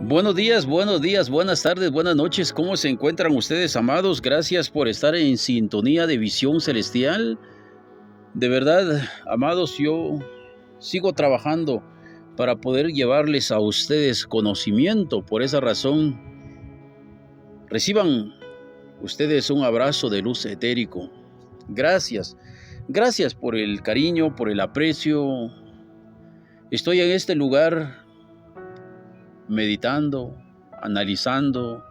Buenos días, buenas tardes, buenas noches. ¿Cómo se encuentran ustedes, amados? Gracias por estar en sintonía de Visión Celestial. De verdad, amados, yo sigo trabajando para poder llevarles a ustedes conocimiento. Por esa razón, reciban ustedes un abrazo de luz etérico. Gracias. Gracias por el cariño, por el aprecio. Estoy en este lugar meditando, analizando,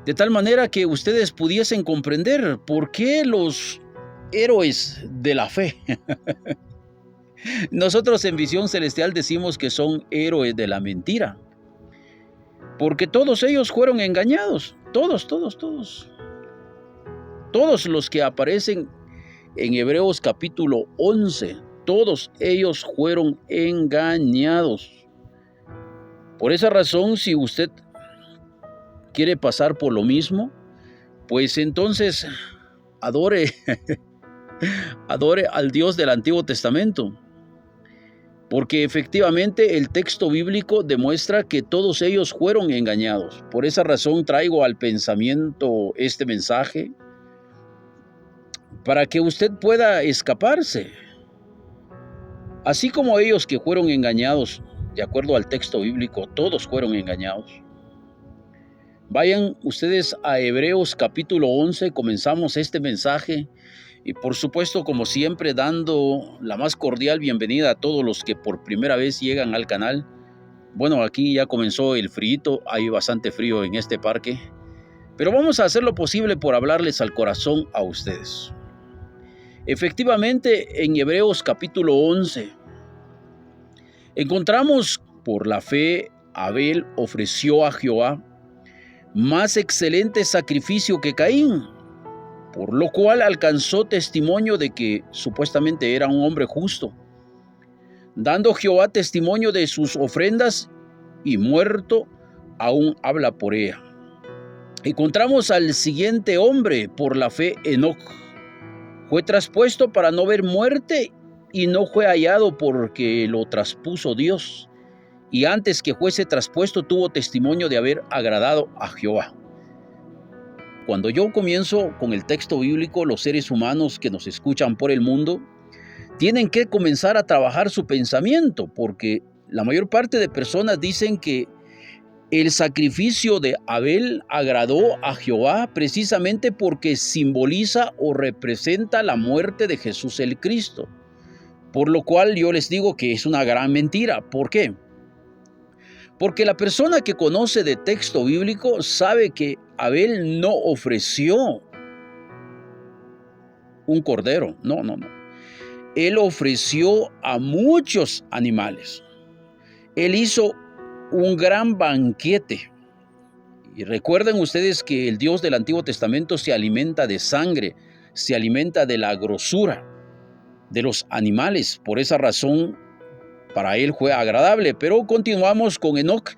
de tal manera que ustedes pudiesen comprender por qué los héroes de la fe. Nosotros en Visión Celestial decimos que son héroes de la mentira, porque todos ellos fueron engañados, todos los que aparecen en Hebreos capítulo 11, todos ellos fueron engañados. Por esa razón, si usted quiere pasar por lo mismo, pues entonces adore al Dios del Antiguo Testamento. Porque efectivamente el texto bíblico demuestra que todos ellos fueron engañados. Por esa razón traigo al pensamiento este mensaje para que usted pueda escaparse. Así como ellos que fueron engañados, de acuerdo al texto bíblico, todos fueron engañados. Vayan ustedes a Hebreos capítulo 11, comenzamos este mensaje y por supuesto, como siempre, dando la más cordial bienvenida a todos los que por primera vez llegan al canal. Bueno, aquí ya comenzó el frío, hay bastante frío en este parque, pero vamos a hacer lo posible por hablarles al corazón a ustedes. Efectivamente, en Hebreos capítulo 11, encontramos por la fe Abel ofreció a Jehová más excelente sacrificio que Caín, por lo cual alcanzó testimonio de que supuestamente era un hombre justo, dando Jehová testimonio de sus ofrendas y muerto aún habla por ella. Encontramos al siguiente hombre por la fe, Enoc. Fue traspuesto para no ver muerte y no fue hallado porque lo traspuso Dios. Y antes que fuese traspuesto tuvo testimonio de haber agradado a Jehová. Cuando yo comienzo con el texto bíblico, los seres humanos que nos escuchan por el mundo tienen que comenzar a trabajar su pensamiento, porque la mayor parte de personas dicen que el sacrificio de Abel agradó a Jehová precisamente porque simboliza o representa la muerte de Jesús el Cristo. Por lo cual yo les digo que es una gran mentira. ¿Por qué? Porque la persona que conoce de texto bíblico sabe que Abel no ofreció un cordero. No. Él ofreció a muchos animales. Él hizo un gran banquete. Y recuerden ustedes que el Dios del Antiguo Testamento se alimenta de sangre, se alimenta de la grosura de los animales. Por esa razón, para él fue agradable. Pero continuamos con Enoc,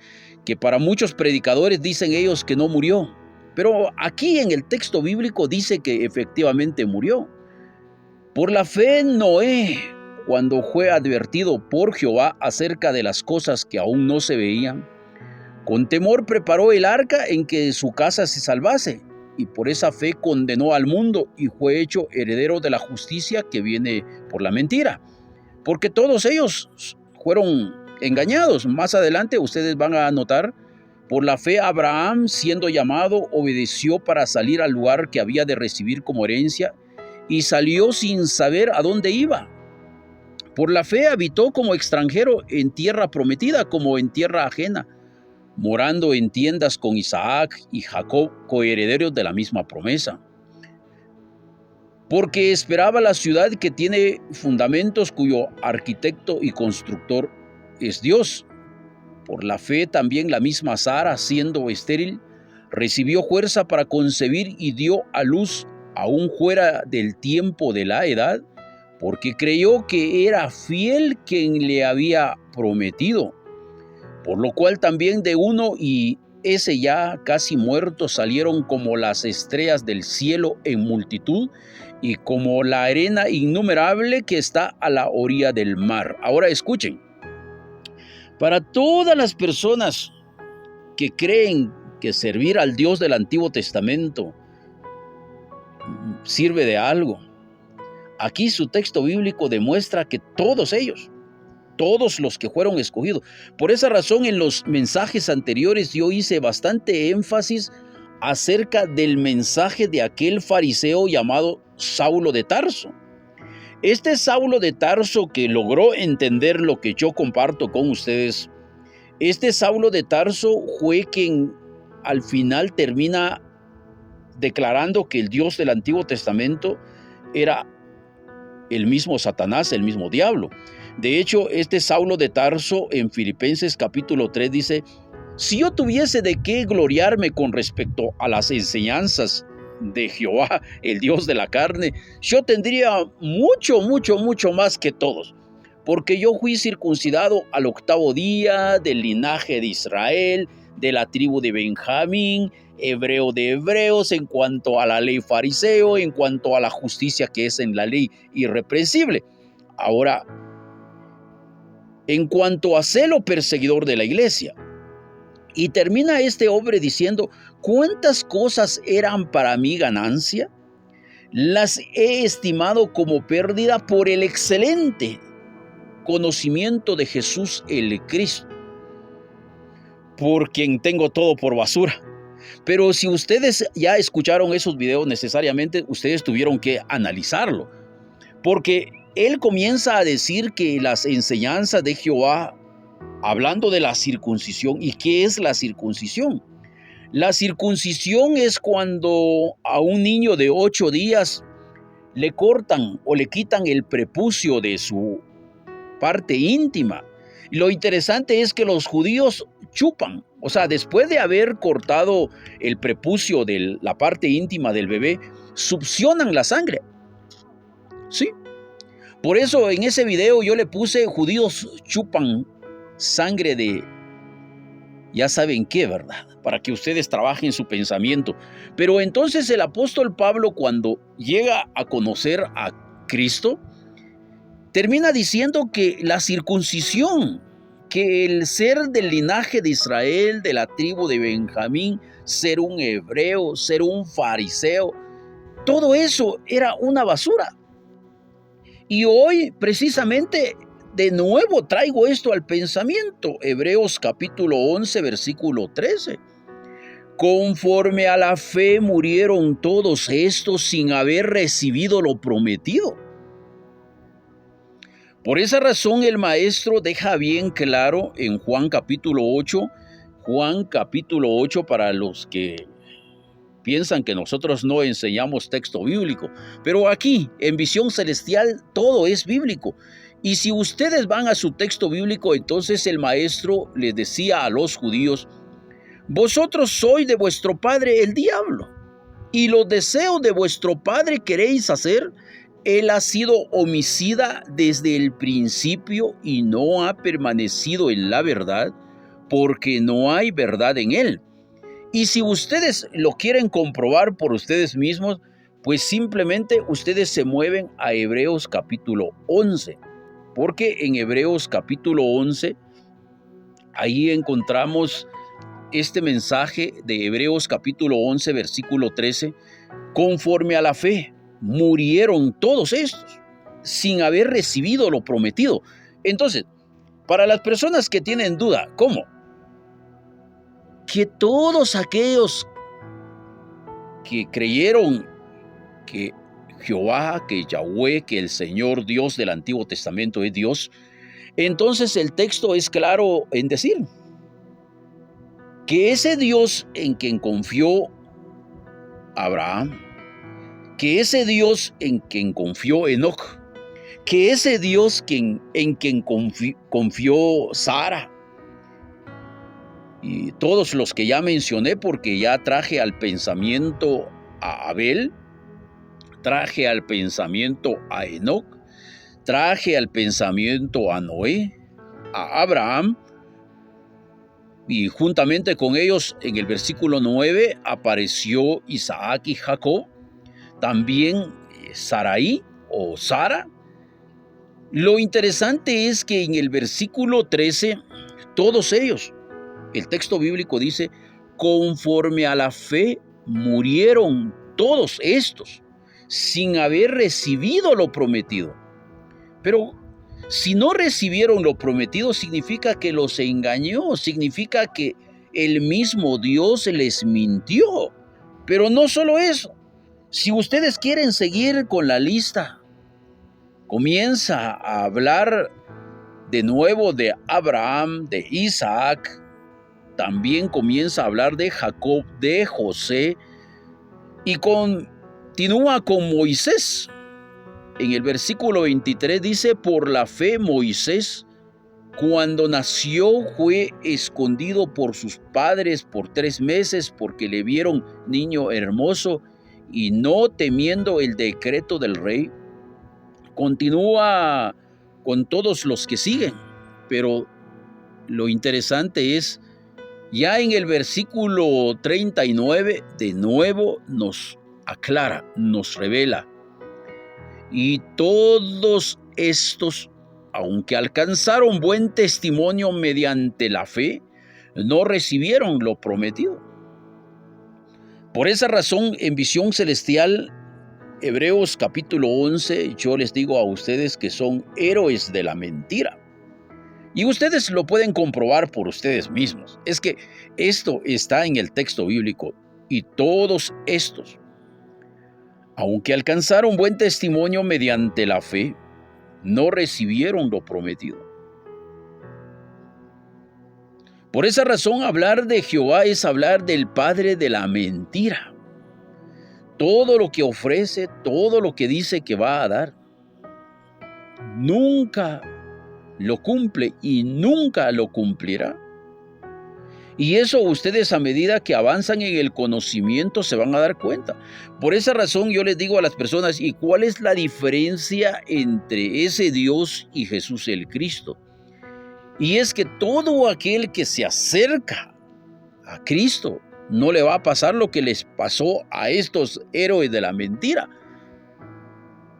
que para muchos predicadores dicen ellos que no murió. Pero aquí en el texto bíblico dice que efectivamente murió. Por la fe Noé, cuando fue advertido por Jehová acerca de las cosas que aún no se veían, con temor preparó el arca en que su casa se salvase, y por esa fe condenó al mundo y fue hecho heredero de la justicia que viene por la mentira. Porque todos ellos fueron engañados. Más adelante ustedes van a notar, por la fe Abraham, siendo llamado, obedeció para salir al lugar que había de recibir como herencia y salió sin saber a dónde iba. Por la fe habitó como extranjero en tierra prometida, como en tierra ajena, morando en tiendas con Isaac y Jacob, coherederos de la misma promesa. Porque esperaba la ciudad que tiene fundamentos, cuyo arquitecto y constructor es Dios. Por la fe también la misma Sara, siendo estéril, recibió fuerza para concebir y dio a luz aún fuera del tiempo de la edad, porque creyó que era fiel quien le había prometido. Por lo cual también de uno y ese ya casi muerto salieron como las estrellas del cielo en multitud y como la arena innumerable que está a la orilla del mar. Ahora escuchen, para todas las personas que creen que servir al Dios del Antiguo Testamento sirve de algo. Aquí su texto bíblico demuestra que todos ellos, todos los que fueron escogidos. Por esa razón, en los mensajes anteriores yo hice bastante énfasis acerca del mensaje de aquel fariseo llamado Saulo de Tarso. Este Saulo de Tarso, que logró entender lo que yo comparto con ustedes, este Saulo de Tarso fue quien al final termina declarando que el Dios del Antiguo Testamento era el mismo Satanás, el mismo diablo. De hecho, este Saulo de Tarso en Filipenses capítulo 3 dice: si yo tuviese de qué gloriarme con respecto a las enseñanzas de Jehová, el Dios de la carne, yo tendría mucho más que todos, porque yo fui circuncidado al 8º día, del linaje de Israel, de la tribu de Benjamín, hebreo de hebreos, en cuanto a la ley fariseo, en cuanto a la justicia que es en la ley irreprensible. Ahora, en cuanto a celo perseguidor de la iglesia. Y termina este hombre diciendo: ¿cuántas cosas eran para mí ganancia? Las he estimado como pérdida por el excelente conocimiento de Jesús el Cristo, por quien tengo todo por basura. Pero si ustedes ya escucharon esos videos, necesariamente ustedes tuvieron que analizarlo, porque él comienza a decir que las enseñanzas de Jehová, hablando de la circuncisión. ¿Y qué es la circuncisión? La circuncisión es cuando a un niño de 8 días le cortan o le quitan el prepucio de su parte íntima. Lo interesante es que los judíos chupan, o sea, después de haber cortado el prepucio de la parte íntima del bebé, succionan la sangre. Sí. Por eso en ese video yo le puse: judíos chupan sangre de ya saben qué, ¿verdad? Para que ustedes trabajen su pensamiento. Pero entonces el apóstol Pablo, cuando llega a conocer a Cristo, termina diciendo que la circuncisión, que el ser del linaje de Israel, de la tribu de Benjamín, ser un hebreo, ser un fariseo, todo eso era una basura. Y hoy precisamente de nuevo traigo esto al pensamiento. Hebreos capítulo 11, versículo 13. Conforme a la fe murieron todos estos sin haber recibido lo prometido. Por esa razón el maestro deja bien claro en Juan capítulo 8, para los que piensan que nosotros no enseñamos texto bíblico, pero aquí en Visión Celestial todo es bíblico. Y si ustedes van a su texto bíblico, entonces el maestro les decía a los judíos: vosotros sois de vuestro padre el diablo, y los deseos de vuestro padre queréis hacer. Él ha sido homicida desde el principio y no ha permanecido en la verdad, porque no hay verdad en él. Y si ustedes lo quieren comprobar por ustedes mismos, pues simplemente ustedes se mueven a Hebreos capítulo 11. Porque en Hebreos capítulo 11, ahí encontramos este mensaje de Hebreos capítulo 11, versículo 13. Conforme a la fe, murieron todos estos, sin haber recibido lo prometido. Entonces, para las personas que tienen duda, ¿cómo? Que todos aquellos que creyeron que Jehová, que Yahweh, que el Señor Dios del Antiguo Testamento es Dios, entonces el texto es claro en decir que ese Dios en quien confió Abraham, que ese Dios en quien confió Enoc, que ese Dios en quien confió Sara, y todos los que ya mencioné, porque ya traje al pensamiento a Abel, traje al pensamiento a Enoc, traje al pensamiento a Noé, a Abraham, y juntamente con ellos en el versículo 9 apareció Isaac y Jacob, también Sarai o Sara. Lo interesante es que en el versículo 13, todos ellos El texto bíblico dice, conforme a la fe murieron todos estos, sin haber recibido lo prometido. Pero si no recibieron lo prometido, significa que los engañó, significa que el mismo Dios les mintió. Pero no solo eso. Si ustedes quieren seguir con la lista, comienza a hablar de nuevo de Abraham, de Isaac, también comienza a hablar de Jacob, de José, y continúa con Moisés. En el versículo 23 dice, por la fe Moisés, cuando nació, fue escondido por sus padres por 3 meses porque le vieron niño hermoso y no temiendo el decreto del rey. Continúa con todos los que siguen, pero lo interesante es, ya en el versículo 39, de nuevo nos aclara, nos revela. Y todos estos, aunque alcanzaron buen testimonio mediante la fe, no recibieron lo prometido. Por esa razón, en Visión Celestial, Hebreos capítulo 11, yo les digo a ustedes que son héroes de la mentira. Y ustedes lo pueden comprobar por ustedes mismos. Es que esto está en el texto bíblico. Y todos estos, aunque alcanzaron buen testimonio mediante la fe, no recibieron lo prometido. Por esa razón, hablar de Jehová es hablar del padre de la mentira. Todo lo que ofrece, todo lo que dice que va a dar, nunca lo cumple y nunca lo cumplirá. Y eso ustedes a medida que avanzan en el conocimiento se van a dar cuenta. Por esa razón yo les digo a las personas, ¿y cuál es la diferencia entre ese Dios y Jesús el Cristo? Y es que todo aquel que se acerca a Cristo no le va a pasar lo que les pasó a estos héroes de la mentira.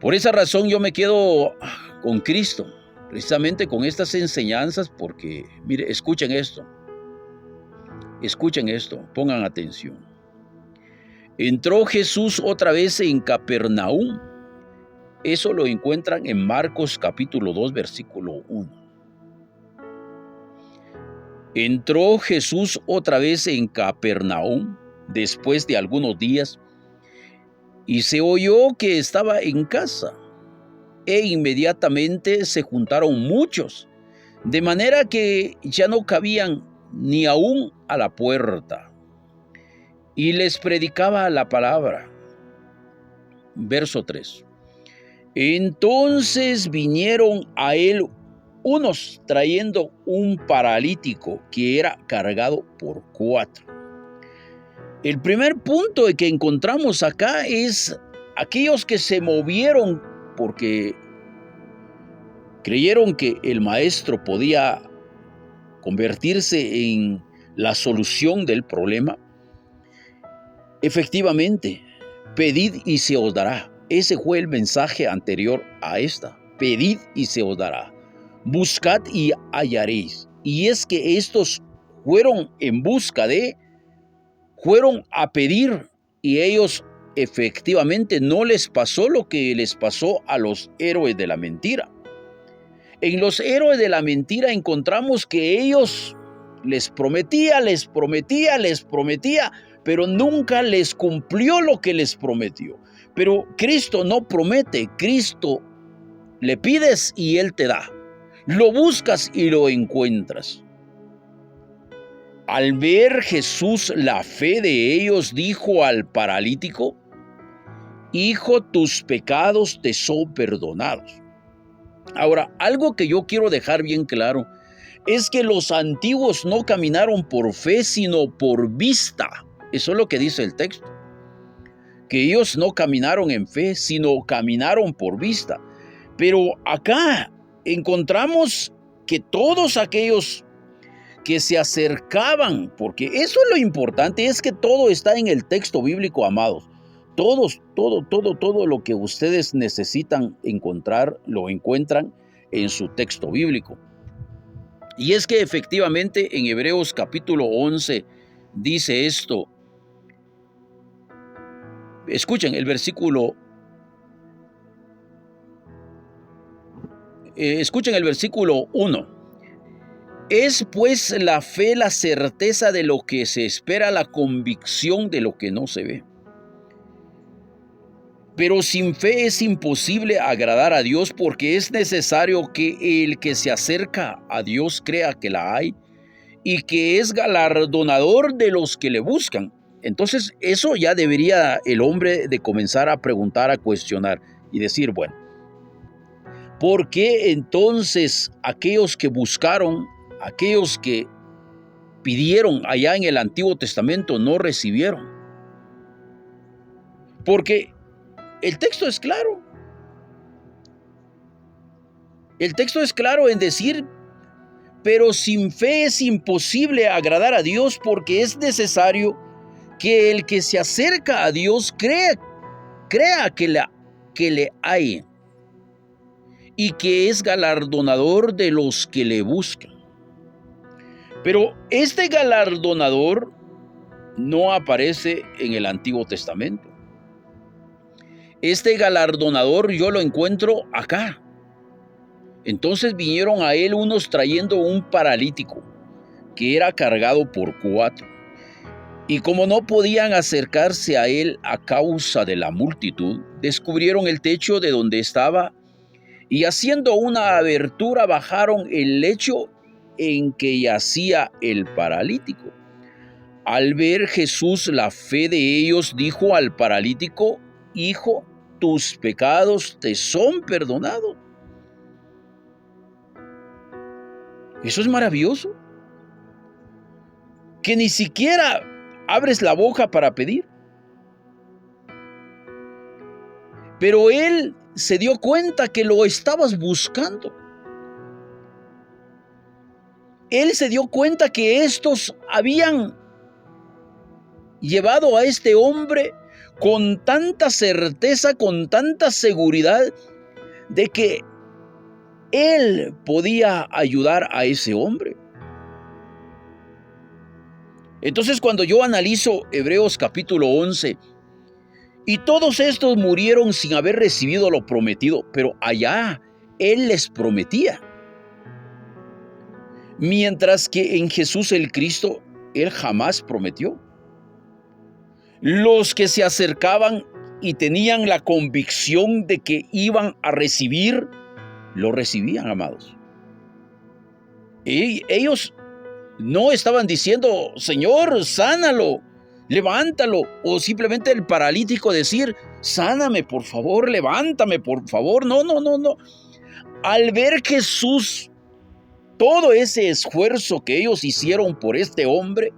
Por esa razón yo me quedo con Cristo, precisamente con estas enseñanzas, porque, mire, escuchen esto, pongan atención. Entró Jesús otra vez en Capernaum. Eso lo encuentran en Marcos capítulo 2, versículo 1. Entró Jesús otra vez en Capernaum después de algunos días y se oyó que estaba en casa. E inmediatamente se juntaron muchos, de manera que ya no cabían ni aún a la puerta. Y les predicaba la palabra. Verso 3. Entonces vinieron a él unos trayendo un paralítico que era cargado por 4. El primer punto que encontramos acá es aquellos que se movieron porque creyeron que el maestro podía convertirse en la solución del problema. Efectivamente, pedid y se os dará. Ese fue el mensaje anterior a esta. Pedid y se os dará. Buscad y hallaréis. Y es que estos fueron en busca fueron a pedir y ellos efectivamente no les pasó lo que les pasó a los héroes de la mentira. En los héroes de la mentira encontramos que ellos les prometía, pero nunca les cumplió lo que les prometió. Pero Cristo no promete, Cristo le pides y Él te da. Lo buscas y lo encuentras. Al ver Jesús la fe de ellos, dijo al paralítico, Hijo, tus pecados te son perdonados. Ahora, algo que yo quiero dejar bien claro es que los antiguos no caminaron por fe, sino por vista. Eso es lo que dice el texto. Que ellos no caminaron en fe, sino caminaron por vista. Pero acá encontramos que todos aquellos que se acercaban, porque eso es lo importante, es que todo está en el texto bíblico, amados. Todo lo que ustedes necesitan encontrar, lo encuentran en su texto bíblico. Y es que efectivamente en Hebreos capítulo 11 dice esto. Escuchen el versículo. Escuchen el versículo 1. Es pues la fe la certeza de lo que se espera, la convicción de lo que no se ve. Pero sin fe es imposible agradar a Dios, porque es necesario que el que se acerca a Dios crea que la hay y que es galardonador de los que le buscan. Entonces eso ya debería el hombre de comenzar a preguntar, a cuestionar y decir, bueno, ¿por qué entonces aquellos que buscaron, aquellos que pidieron allá en el Antiguo Testamento no recibieron? Porque el texto es claro. El texto es claro en decir, pero sin fe es imposible agradar a Dios, porque es necesario que el que se acerca a Dios crea que le hay y que es galardonador de los que le buscan. Pero este galardonador no aparece en el Antiguo Testamento. Este galardonador yo lo encuentro acá. Entonces vinieron a él unos trayendo un paralítico que era cargado por 4. Y como no podían acercarse a él a causa de la multitud, descubrieron el techo de donde estaba y haciendo una abertura bajaron el lecho en que yacía el paralítico. Al ver Jesús la fe de ellos, dijo al paralítico: Hijo, tus pecados te son perdonados. Eso es maravilloso. Que ni siquiera abres la boca para pedir. Pero él se dio cuenta que lo estabas buscando. Él se dio cuenta que estos habían llevado a este hombre con tanta certeza, con tanta seguridad de que él podía ayudar a ese hombre. Entonces, cuando yo analizo Hebreos capítulo 11, y todos estos murieron sin haber recibido lo prometido, pero allá él les prometía. Mientras que en Jesús el Cristo, él jamás prometió. Los que se acercaban y tenían la convicción de que iban a recibir, lo recibían, amados. Y ellos no estaban diciendo, Señor, sánalo, levántalo, o simplemente el paralítico decir, sáname, por favor, levántame, por favor. No. Al ver Jesús, todo ese esfuerzo que ellos hicieron por este hombre,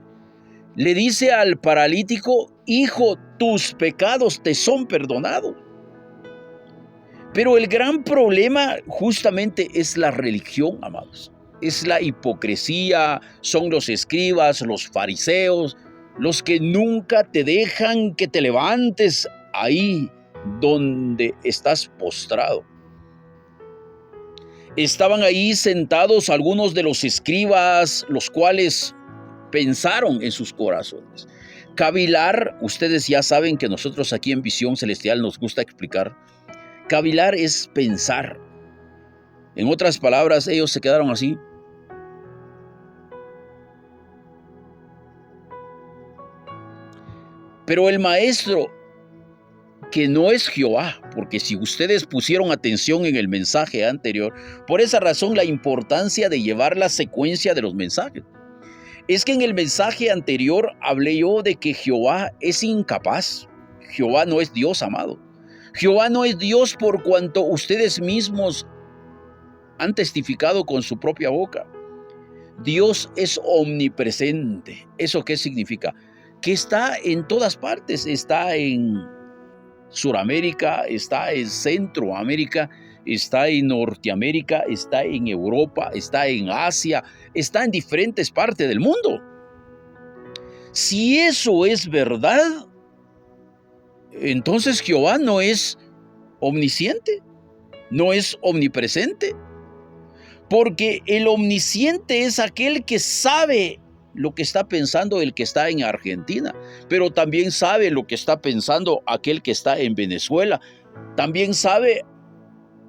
le dice al paralítico, hijo, tus pecados te son perdonados. Pero el gran problema justamente es la religión, amados. Es la hipocresía, son los escribas, los fariseos, los que nunca te dejan que te levantes ahí donde estás postrado. Estaban ahí sentados algunos de los escribas, los cuales pensaron en sus corazones. Cavilar, ustedes ya saben que nosotros aquí en Visión Celestial nos gusta explicar. Cavilar es pensar. En otras palabras, ellos se quedaron así. Pero el maestro, que no es Jehová, porque si ustedes pusieron atención en el mensaje anterior, por esa razón la importancia de llevar la secuencia de los mensajes. Es que en el mensaje anterior hablé yo de que Jehová es incapaz. Jehová no es Dios, amado. Jehová no es Dios por cuanto ustedes mismos han testificado con su propia boca. Dios es omnipresente. ¿Eso qué significa? Que está en todas partes. Está en Suramérica, está en Centroamérica, está en Norteamérica, está en Europa, está en Asia, está en diferentes partes del mundo. Si eso es verdad, entonces Jehová no es omnisciente, no es omnipresente. Porque el omnisciente es aquel que sabe lo que está pensando el que está en Argentina, pero también sabe lo que está pensando aquel que está en Venezuela. También sabe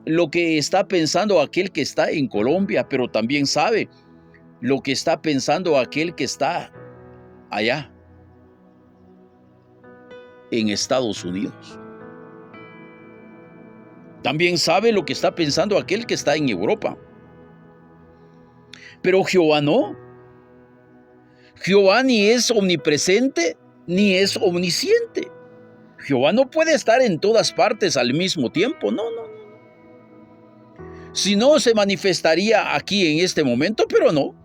lo que está pensando aquel que está en Colombia, pero también sabe lo que está pensando aquel que está allá en Estados Unidos. También sabe lo que está pensando aquel que está en Europa. Pero Jehová no. Jehová ni es omnipresente ni es omnisciente. Jehová no puede estar en todas partes al mismo tiempo. No. Si no, se manifestaría aquí en este momento, pero no.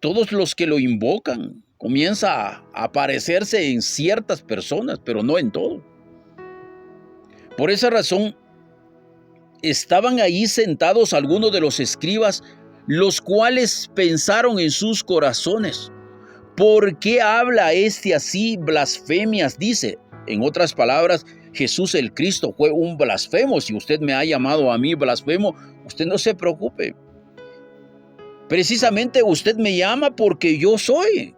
Todos los que lo invocan comienza a aparecerse en ciertas personas, pero no en todo. Por esa razón, estaban ahí sentados algunos de los escribas, los cuales pensaron en sus corazones: ¿por qué habla este así blasfemias? Dice, en otras palabras, Jesús el Cristo fue un blasfemo. Si usted me ha llamado a mí blasfemo, usted no se preocupe. Precisamente usted me llama porque yo soy.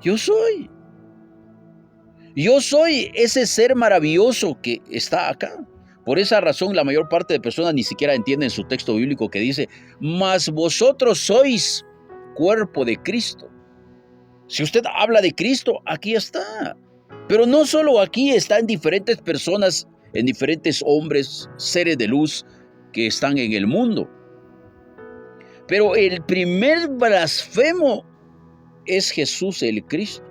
Yo soy. Yo soy ese ser maravilloso que está acá. Por esa razón, la mayor parte de personas ni siquiera entienden su texto bíblico que dice: mas vosotros sois cuerpo de Cristo. Si usted habla de Cristo, aquí está. Pero no solo aquí, está en diferentes personas, en diferentes hombres, seres de luz que están en el mundo. Pero el primer blasfemo es Jesús el Cristo.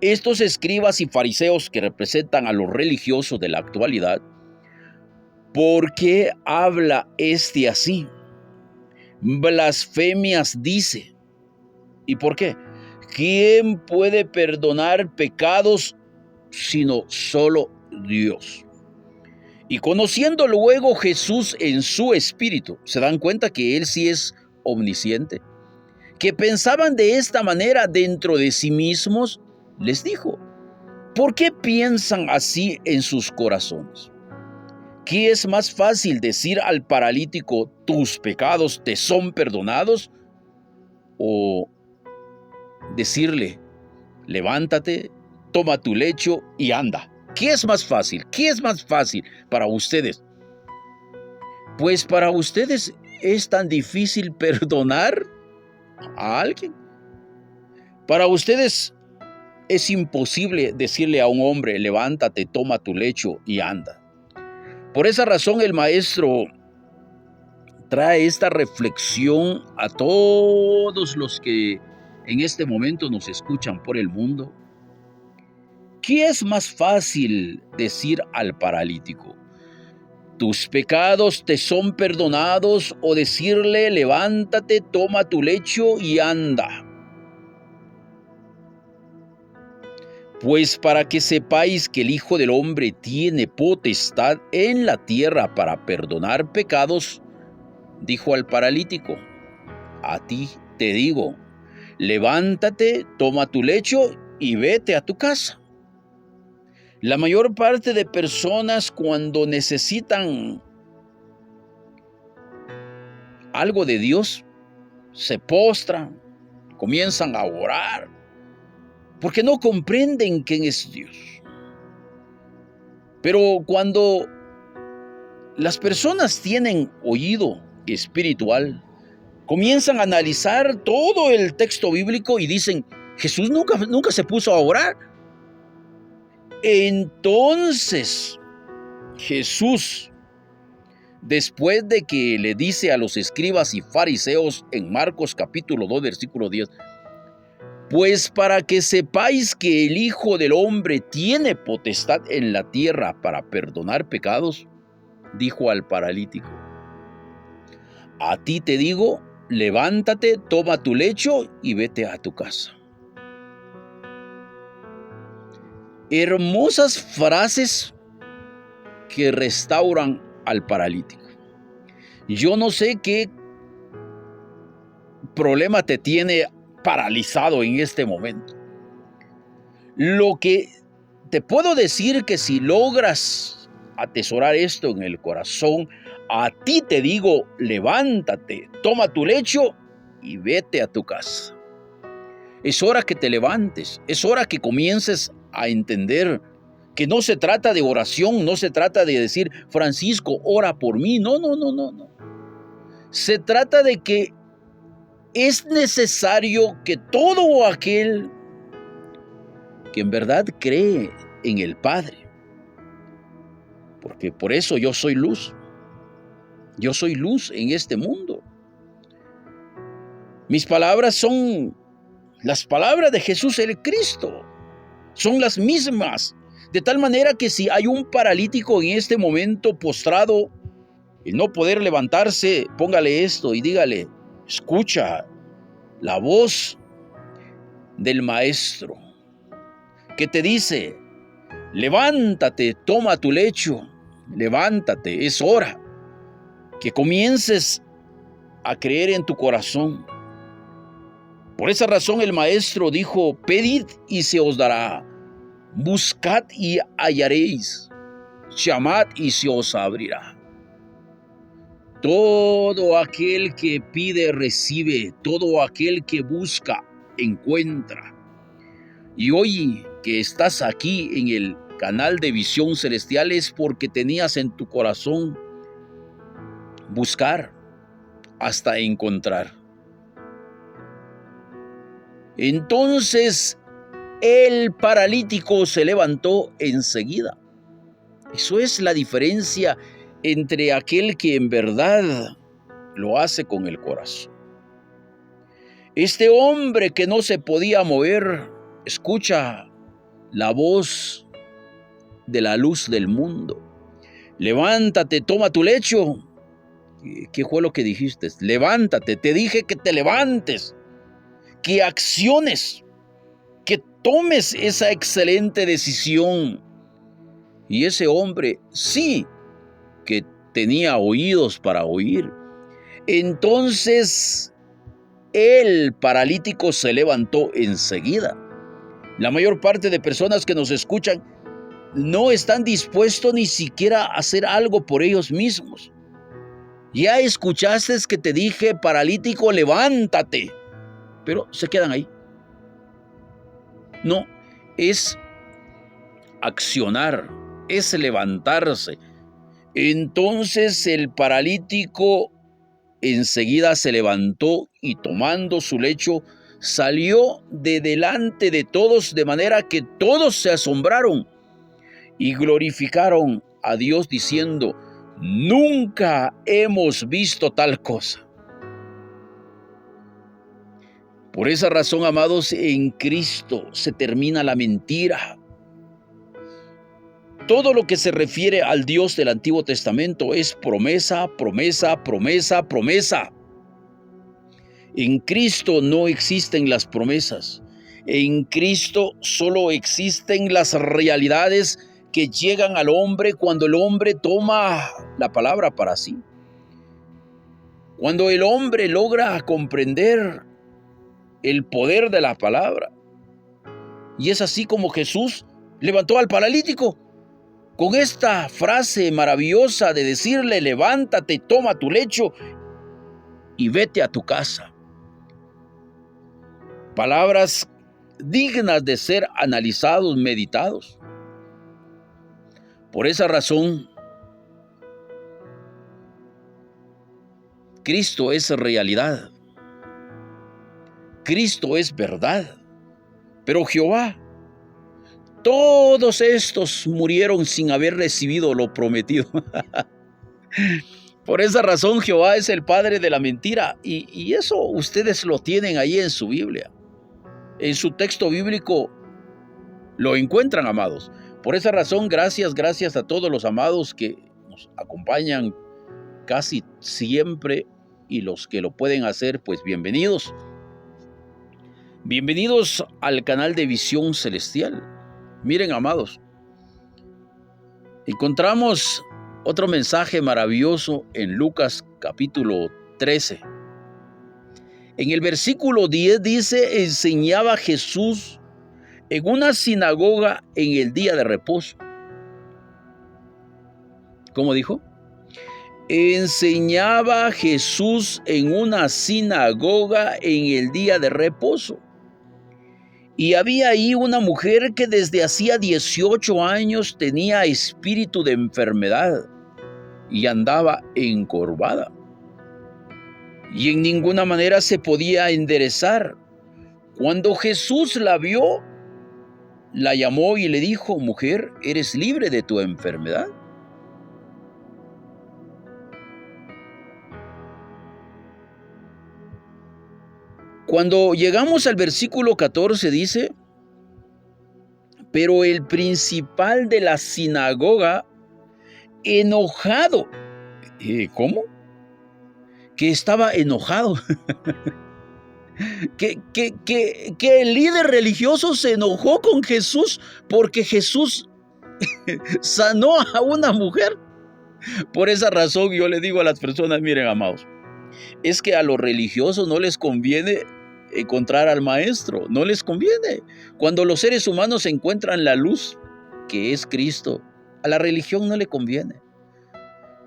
Estos escribas y fariseos que representan a los religiosos de la actualidad, ¿por qué habla este así? Blasfemias dice. ¿Y por qué? ¿Quién puede perdonar pecados sino solo Dios? Y conociendo luego Jesús en su espíritu, se dan cuenta que Él sí es omnisciente, que pensaban de esta manera dentro de sí mismos, les dijo: ¿por qué piensan así en sus corazones? ¿Qué es más fácil, decir al paralítico: tus pecados te son perdonados? ¿O decirle: levántate, toma tu lecho y anda? ¿Qué es más fácil? ¿Qué es más fácil para ustedes? Pues para ustedes es tan difícil perdonar a alguien. Para ustedes es imposible decirle a un hombre: levántate, toma tu lecho y anda. Por esa razón el maestro trae esta reflexión a todos los que en este momento nos escuchan por el mundo. ¿Qué es más fácil decir al paralítico: tus pecados te son perdonados? ¿O decirle: levántate, toma tu lecho y anda? Pues para que sepáis que el Hijo del Hombre tiene potestad en la tierra para perdonar pecados, dijo al paralítico: a ti te digo, levántate, toma tu lecho y vete a tu casa. La mayor parte de personas, cuando necesitan algo de Dios, se postran, comienzan a orar, porque no comprenden quién es Dios. Pero cuando las personas tienen oído espiritual, comienzan a analizar todo el texto bíblico y dicen: Jesús nunca se puso a orar. Entonces Jesús, después de que le dice a los escribas y fariseos en Marcos capítulo 2 versículo 10, pues para que sepáis que el Hijo del Hombre tiene potestad en la tierra para perdonar pecados, dijo al paralítico: a ti te digo, levántate, toma tu lecho y vete a tu casa. Hermosas frases que restauran al paralítico. Yo no sé qué problema te tiene paralizado en este momento. Lo que te puedo decir, que si logras atesorar esto en el corazón. A ti te digo, levántate, toma tu lecho y vete a tu casa. Es hora que te levantes, es hora que comiences a entender que no se trata de oración, no se trata de decir, Francisco, ora por mí. No. Se trata de que es necesario que todo aquel que en verdad cree en el Padre, porque por eso yo soy luz en este mundo. Mis palabras son las palabras de Jesús el Cristo, son las mismas, de tal manera que si hay un paralítico en este momento postrado, el no poder levantarse, póngale esto y dígale, escucha la voz del Maestro que te dice, levántate, toma tu lecho, levántate, es hora que comiences a creer en tu corazón. Por esa razón el Maestro dijo, pedid y se os dará, buscad y hallaréis, llamad y se os abrirá. Todo aquel que pide, recibe, todo aquel que busca, encuentra. Y hoy que estás aquí en el canal de Visión Celestial es porque tenías en tu corazón buscar hasta encontrar. Entonces el paralítico se levantó enseguida. Eso es la diferencia entre aquel que en verdad lo hace con el corazón. Este hombre que no se podía mover, escucha la voz de la luz del mundo. Levántate, toma tu lecho. ¿Qué fue lo que dijiste? Levántate, te dije que te levantes, que acciones, que tomes esa excelente decisión. Y ese hombre sí que tenía oídos para oír. Entonces el paralítico se levantó enseguida. La mayor parte de personas que nos escuchan no están dispuestos ni siquiera a hacer algo por ellos mismos. Ya escuchaste que te dije, paralítico, levántate, pero se quedan ahí. No, es accionar, es levantarse. Entonces el paralítico enseguida se levantó y tomando su lecho salió de delante de todos, de manera que todos se asombraron y glorificaron a Dios diciendo, nunca hemos visto tal cosa. Por esa razón, amados, en Cristo se termina la mentira. Todo lo que se refiere al Dios del Antiguo Testamento es promesa, promesa, promesa, promesa. En Cristo no existen las promesas. En Cristo solo existen las realidades que llegan al hombre cuando el hombre toma la palabra para sí. Cuando el hombre logra comprender el poder de la palabra. Y es así como Jesús levantó al paralítico con esta frase maravillosa de decirle, levántate, toma tu lecho y vete a tu casa. Palabras dignas de ser analizados, meditados. Por esa razón, Cristo es realidad. Cristo es verdad. Pero Jehová, todos estos murieron sin haber recibido lo prometido. Por esa razón Jehová es el padre de la mentira. Y eso ustedes lo tienen ahí en su Biblia. En su texto bíblico lo encuentran, amados. Por esa razón, gracias a todos los amados que nos acompañan casi siempre y los que lo pueden hacer, pues bienvenidos. Bienvenidos al canal de Visión Celestial. Miren, amados, encontramos otro mensaje maravilloso en Lucas capítulo 13. En el versículo 10 dice, enseñaba Jesús en una sinagoga en el día de reposo. ¿Cómo dijo? Enseñaba Jesús en una sinagoga en el día de reposo. Y había ahí una mujer que desde hacía 18 años tenía espíritu de enfermedad y andaba encorvada. Y en ninguna manera se podía enderezar. Cuando Jesús la vio, la llamó y le dijo: mujer, eres libre de tu enfermedad. Cuando llegamos al versículo 14 dice: pero el principal de la sinagoga, enojado. ¿Cómo? Que estaba enojado. que el líder religioso se enojó con Jesús porque Jesús sanó a una mujer. Por esa razón yo le digo a las personas: miren, amados, es que a los religiosos no les conviene encontrar al maestro, no les conviene. Cuando los seres humanos encuentran la luz, que es Cristo, a la religión no le conviene.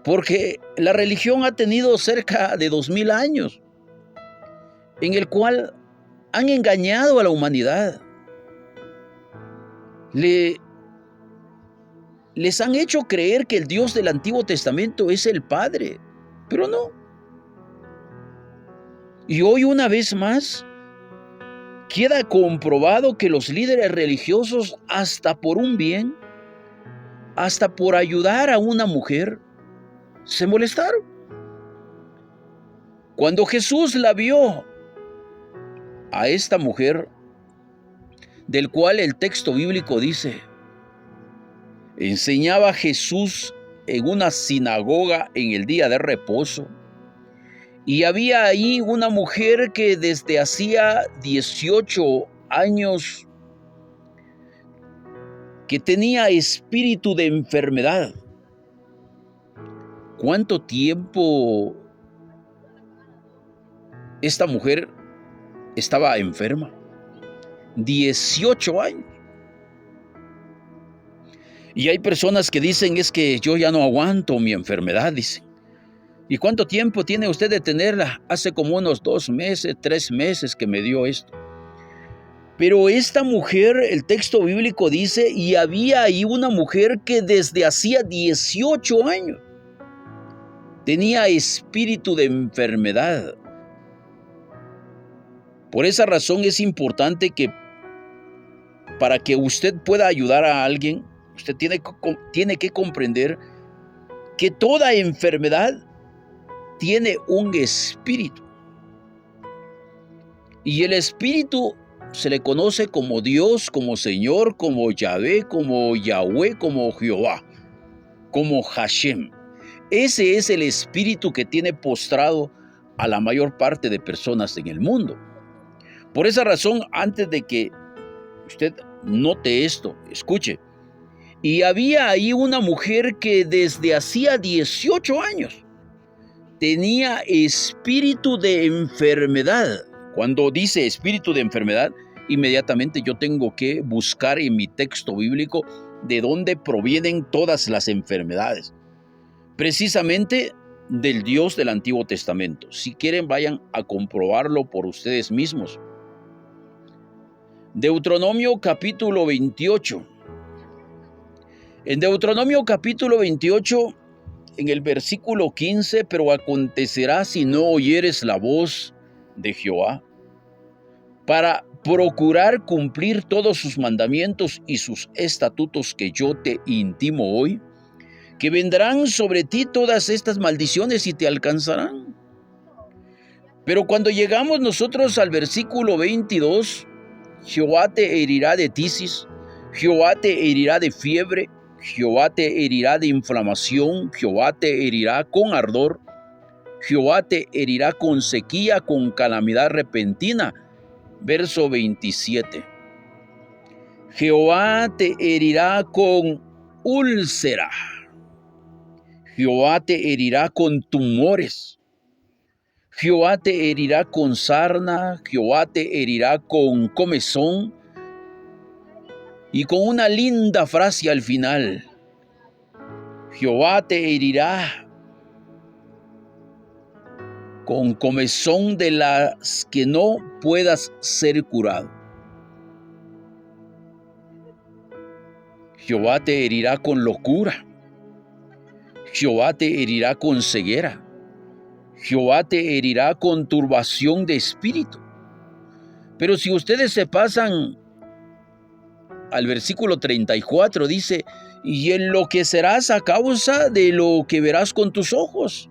Porque la religión ha tenido cerca de 2000 años, en el cual han engañado a la humanidad. Les han hecho creer que el Dios del Antiguo Testamento es el Padre, pero no. Y hoy, una vez más, queda comprobado que los líderes religiosos, hasta por un bien, hasta por ayudar a una mujer, se molestaron. Cuando Jesús la vio a esta mujer, del cual el texto bíblico dice: enseñaba Jesús en una sinagoga en el día de reposo, y había ahí una mujer que desde hacía 18 años que tenía espíritu de enfermedad. ¿Cuánto tiempo esta mujer estaba enferma? 18 años. Y hay personas que dicen: es que yo ya no aguanto mi enfermedad, dicen. ¿Y cuánto tiempo tiene usted de tenerla? Hace como unos 2 meses, 3 meses que me dio esto. Pero esta mujer, el texto bíblico dice, y había ahí una mujer que desde hacía 18 años tenía espíritu de enfermedad. Por esa razón es importante que para que usted pueda ayudar a alguien, usted tiene que comprender que toda enfermedad tiene un espíritu. Y el espíritu se le conoce como Dios, como Señor, como Yahvé, como Yahweh, como Jehová, como Hashem. Ese es el espíritu que tiene postrado a la mayor parte de personas en el mundo. Por esa razón, antes de que usted note esto, escuche. Y había ahí una mujer que desde hacía 18 años tenía espíritu de enfermedad. Cuando dice espíritu de enfermedad, inmediatamente yo tengo que buscar en mi texto bíblico de dónde provienen todas las enfermedades. Precisamente del Dios del Antiguo Testamento. Si quieren, vayan a comprobarlo por ustedes mismos. Deuteronomio capítulo 28. En Deuteronomio capítulo 28, en el versículo 15, pero acontecerá si no oyeres la voz de Jehová, para procurar cumplir todos sus mandamientos y sus estatutos que yo te intimo hoy, que vendrán sobre ti todas estas maldiciones y te alcanzarán. Pero cuando llegamos nosotros al versículo 22, Jehová te herirá de tisis, Jehová te herirá de fiebre, Jehová te herirá de inflamación, Jehová te herirá con ardor, Jehová te herirá con sequía, con calamidad repentina. Verso 27. Jehová te herirá con úlcera, Jehová te herirá con tumores, Jehová te herirá con sarna, Jehová te herirá con comezón, y con una linda frase al final: Jehová te herirá con comezón de las que no puedas ser curado. Jehová te herirá con locura. Jehová te herirá con ceguera. Jehová te herirá con turbación de espíritu. Pero si ustedes se pasan al versículo 34, dice, y enloquecerás a causa de lo que verás con tus ojos.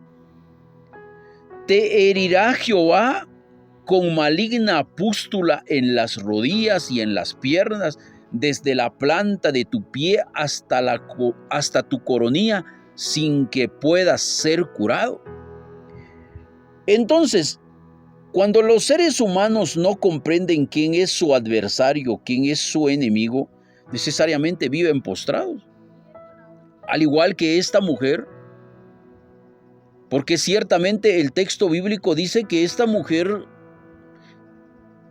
Te herirá Jehová con maligna pústula en las rodillas y en las piernas, desde la planta de tu pie hasta tu coronilla, sin que puedas ser curado. Entonces, cuando los seres humanos no comprenden quién es su adversario, quién es su enemigo, necesariamente viven postrados. Al igual que esta mujer, porque ciertamente el texto bíblico dice que esta mujer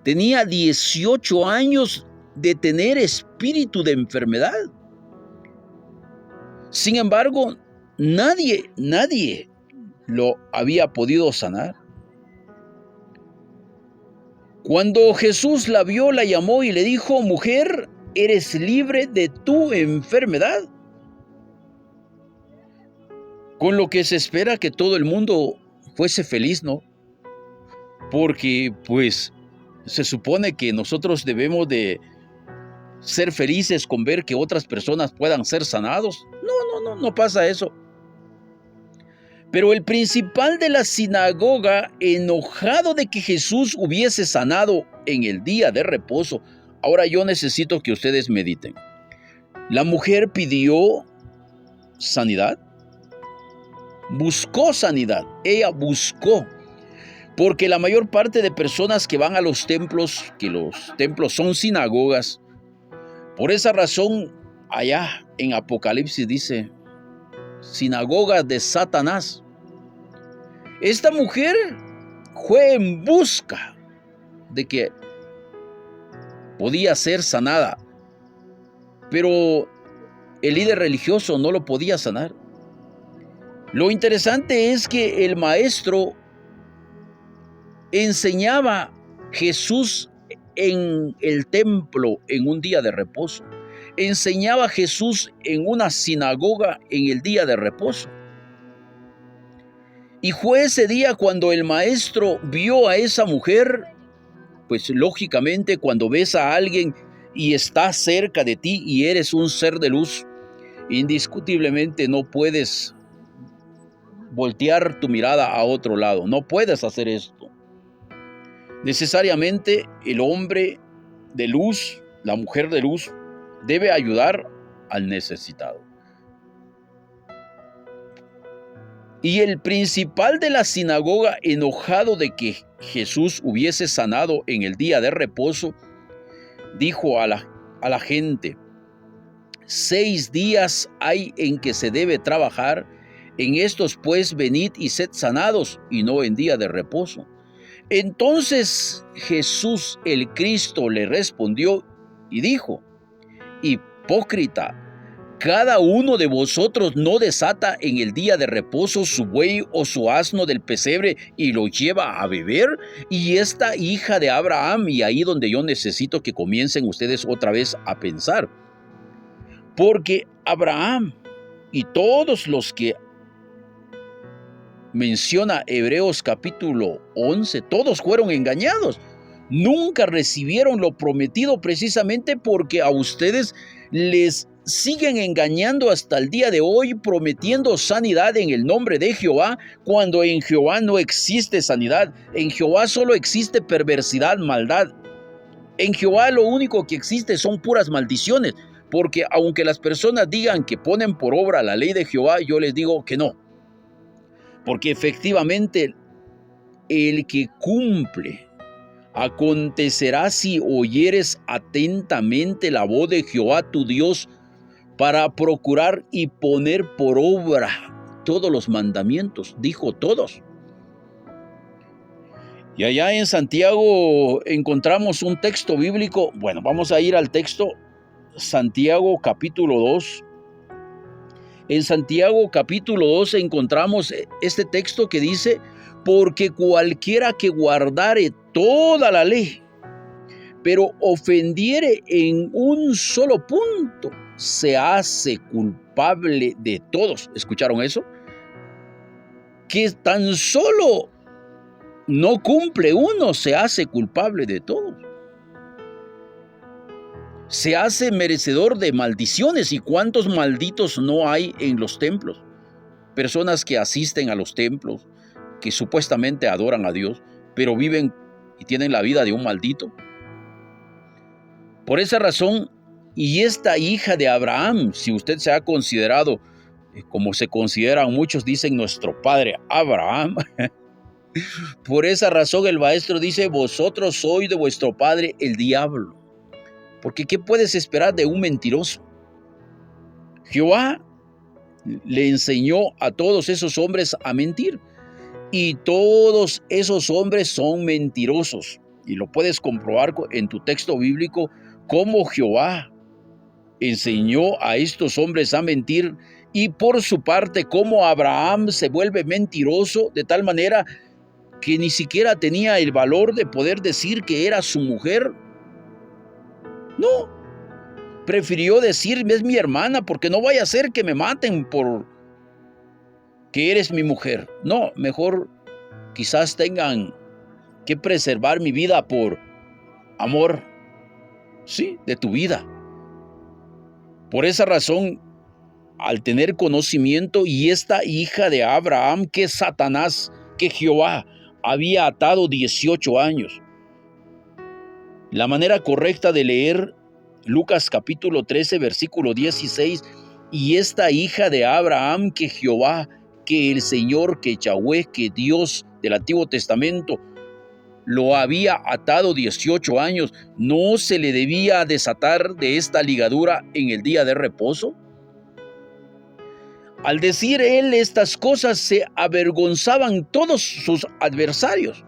tenía 18 años de tener espíritu de enfermedad. Sin embargo, nadie lo había podido sanar. Cuando Jesús la vio, la llamó y le dijo, mujer, eres libre de tu enfermedad. Con lo que se espera que todo el mundo fuese feliz, ¿no? Porque, pues, se supone que nosotros debemos de ser felices con ver que otras personas puedan ser sanados. No pasa eso. Pero el principal de la sinagoga, enojado de que Jesús hubiese sanado en el día de reposo, ahora yo necesito que ustedes mediten. La mujer pidió sanidad, buscó sanidad, ella buscó, porque la mayor parte de personas que van a los templos, que los templos son sinagogas, por esa razón allá en Apocalipsis dice, sinagogas de Satanás. Esta mujer fue en busca de que podía ser sanada, pero el líder religioso no lo podía sanar. Lo interesante es que el maestro enseñaba Jesús en el templo en un día de reposo. Enseñaba Jesús en una sinagoga en el día de reposo. Y fue ese día cuando el maestro vio a esa mujer, pues lógicamente cuando ves a alguien y está cerca de ti y eres un ser de luz, indiscutiblemente no puedes voltear tu mirada a otro lado, no puedes hacer esto. Necesariamente el hombre de luz, la mujer de luz, debe ayudar al necesitado. Y el principal de la sinagoga, enojado de que Jesús hubiese sanado en el día de reposo, dijo a la gente, 6 días hay en que se debe trabajar, en estos pues venid y sed sanados, y no en día de reposo. Entonces Jesús el Cristo le respondió y dijo, hipócrita, cada uno de vosotros no desata en el día de reposo su buey o su asno del pesebre y lo lleva a beber. Y esta hija de Abraham, y ahí donde yo necesito que comiencen ustedes otra vez a pensar, porque Abraham y todos los que menciona Hebreos capítulo 11, todos fueron engañados. Nunca recibieron lo prometido precisamente porque a ustedes les siguen engañando hasta el día de hoy, prometiendo sanidad en el nombre de Jehová, cuando en Jehová no existe sanidad. En Jehová solo existe perversidad, maldad. En Jehová lo único que existe son puras maldiciones, porque aunque las personas digan que ponen por obra la ley de Jehová, yo les digo que no. Porque efectivamente el que cumple, acontecerá si oyeres atentamente la voz de Jehová tu Dios para procurar y poner por obra todos los mandamientos, dijo todos. Y allá en Santiago encontramos un texto bíblico. Bueno, vamos a ir al texto, Santiago capítulo 2. En Santiago capítulo 12 encontramos este texto que dice, porque cualquiera que guardare toda la ley, pero ofendiere en un solo punto, se hace culpable de todos. ¿Escucharon eso? Que tan solo no cumple uno, se hace culpable de todos. Se hace merecedor de maldiciones. ¿Y cuántos malditos no hay en los templos? Personas que asisten a los templos, que supuestamente adoran a Dios, pero viven y tienen la vida de un maldito. Por esa razón, y esta hija de Abraham, si usted se ha considerado, como se consideran muchos, dicen nuestro padre Abraham, por esa razón el maestro dice, vosotros sois de vuestro padre el diablo. Porque ¿qué puedes esperar de un mentiroso? Jehová le enseñó a todos esos hombres a mentir. Y todos esos hombres son mentirosos. Y lo puedes comprobar en tu texto bíblico, cómo Jehová enseñó a estos hombres a mentir. Y por su parte, cómo Abraham se vuelve mentiroso de tal manera que ni siquiera tenía el valor de poder decir que era su mujer. No, prefirió decir, es mi hermana, porque no vaya a ser que me maten por que eres mi mujer. No, mejor quizás tengan que preservar mi vida por amor, sí, de tu vida. Por esa razón, al tener conocimiento, y esta hija de Abraham, que Satanás, que Jehová había atado 18 años. La manera correcta de leer Lucas capítulo 13, versículo 16, y esta hija de Abraham, que Jehová, que el Señor, que Yahweh, que Dios del Antiguo Testamento, lo había atado 18 años, ¿no se le debía desatar de esta ligadura en el día de reposo? Al decir él estas cosas, se avergonzaban todos sus adversarios,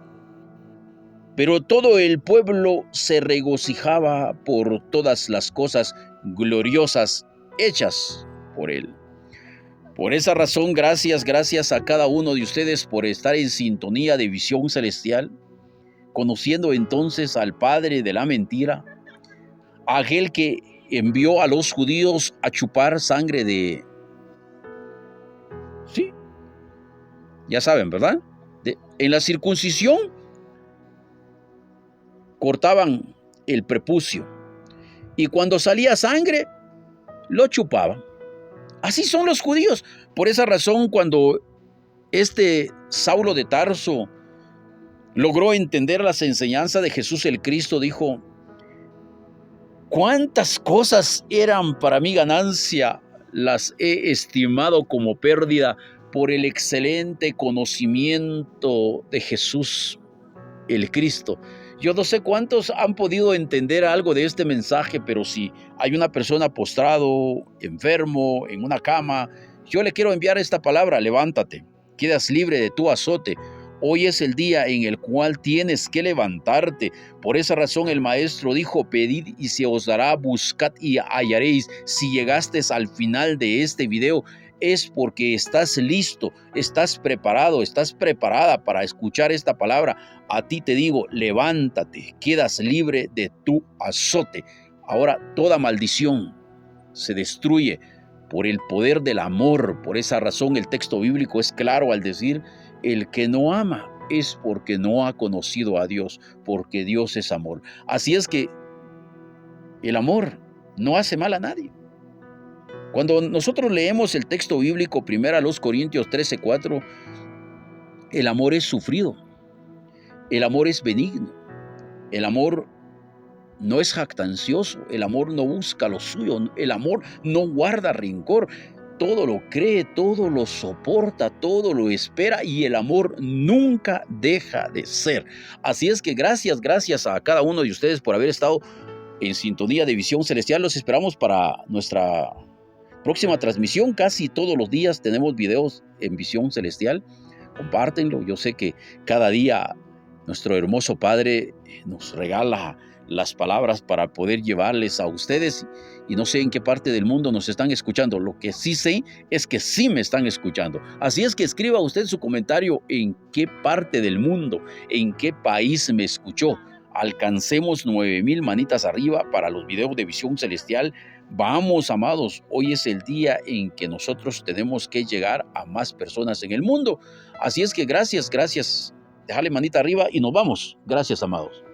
pero todo el pueblo se regocijaba por todas las cosas gloriosas hechas por él. Por esa razón, gracias a cada uno de ustedes por estar en sintonía de Visión Celestial, conociendo entonces al padre de la mentira, aquel que envió a los judíos a chupar sangre de... Sí, ya saben, ¿verdad? En la circuncisión cortaban el prepucio y cuando salía sangre, lo chupaban. Así son los judíos. Por esa razón, cuando este Saulo de Tarso logró entender las enseñanzas de Jesús el Cristo, dijo, ¿cuántas cosas eran para mí ganancia? Las he estimado como pérdida por el excelente conocimiento de Jesús el Cristo. Yo no sé cuántos han podido entender algo de este mensaje, pero si hay una persona postrado, enfermo, en una cama, yo le quiero enviar esta palabra: levántate, quedas libre de tu azote. Hoy es el día en el cual tienes que levantarte. Por esa razón el maestro dijo, pedid y se os dará, buscad y hallaréis. Si llegaste al final de este video, es porque estás listo, estás preparado, estás preparada para escuchar esta palabra. A ti te digo, levántate, quedas libre de tu azote. Ahora toda maldición se destruye por el poder del amor. Por esa razón el texto bíblico es claro al decir, el que no ama es porque no ha conocido a Dios, porque Dios es amor. Así es que el amor no hace mal a nadie. Cuando nosotros leemos el texto bíblico, 1 Corintios 13:4, el amor es sufrido, el amor es benigno, el amor no es jactancioso, el amor no busca lo suyo, el amor no guarda rencor, todo lo cree, todo lo soporta, todo lo espera y el amor nunca deja de ser. Así es que gracias a cada uno de ustedes por haber estado en sintonía de Visión Celestial. Los esperamos para nuestra próxima transmisión. Casi todos los días tenemos videos en Visión Celestial. Compártenlo. Yo sé que cada día Nuestro hermoso Padre nos regala las palabras para poder llevarles a ustedes, y no sé en qué parte del mundo nos están escuchando. Lo que sí sé es que sí me están escuchando. Así es que escriba usted su comentario en qué parte del mundo, en qué país me escuchó. Alcancemos 9,000 manitas arriba para los videos de Visión Celestial. Vamos, amados, hoy es el día en que nosotros tenemos que llegar a más personas en el mundo. Así es que gracias. Déjale manita arriba y nos vamos. Gracias, amados.